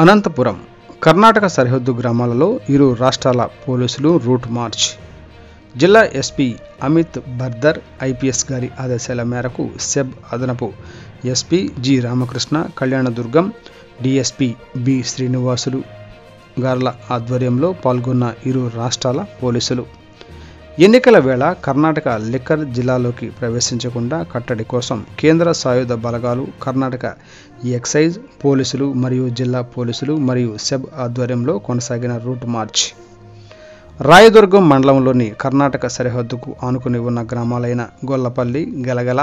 అనంతపురం కర్ణాటక సరిహద్దు గ్రామాలలో ఇరు రాష్ట్రాల పోలీసులు రూట్ మార్చ్. జిల్లా ఎస్పీ అమిత్ బర్దర్ ఐపీఎస్ గారి ఆదేశాల మేరకు సెబ్ అదనపు SP G Ramakrishna, Kalyanadurgam DSP B Srinivasulu గార్ల ఆధ్వర్యంలో పాల్గొన్న ఇరు రాష్ట్రాల పోలీసులు ఎన్నికల వేళ కర్ణాటక లిక్కర్ జిల్లాలోకి ప్రవేశించకుండా కట్టడి కోసం కేంద్ర సాయుధ బలగాలు, కర్ణాటక ఎక్సైజ్ పోలీసులు మరియు జిల్లా పోలీసులు మరియు సెబ్ ఆధ్వర్యంలో కొనసాగిన రూట్ మార్చ్. రాయదుర్గం మండలంలోని కర్ణాటక సరిహద్దుకు ఆనుకుని ఉన్న గ్రామాలైన గొల్లపల్లి, గలగల,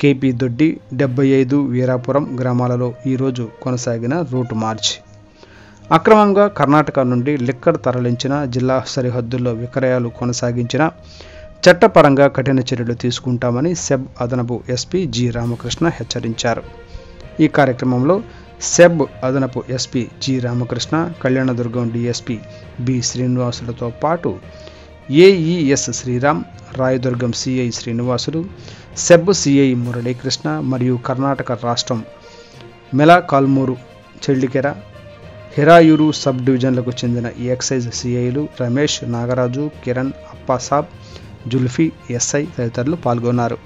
కేపీ దొడ్డి, 75 వీరాపురం గ్రామాలలో ఈరోజు కొనసాగిన రూట్ మార్చ్. అక్రమంగా కర్ణాటక నుండి లిక్కర్ తరలించిన, జిల్లా సరిహద్దుల్లో విక్రయాలు కొనసాగించిన చట్టపరంగా కఠిన చర్యలు తీసుకుంటామని సెబ్ అదనపు ఎస్పీ జి రామకృష్ణ హెచ్చరించారు. ఈ కార్యక్రమంలో సెబ్ అదనపు SP G Ramakrishna, Kalyanadurgam DSP B శ్రీనివాసులతో పాటు AES Sriram, Rayadurgam CI Srinivasulu, SEB CI Muralikrishna మరియు కర్ణాటక రాష్ట్రం మెలకాల్మూరు, చెల్లికెర, హిరాయూరు సబ్ డివిజన్లకు చెందిన ఎక్సైజ్ సిఐలు రమేష్, నాగరాజు, కిరణ్, అప్పాసాబ్, జుల్ఫీ, ఎస్ఐ తదితరులు పాల్గొన్నారు.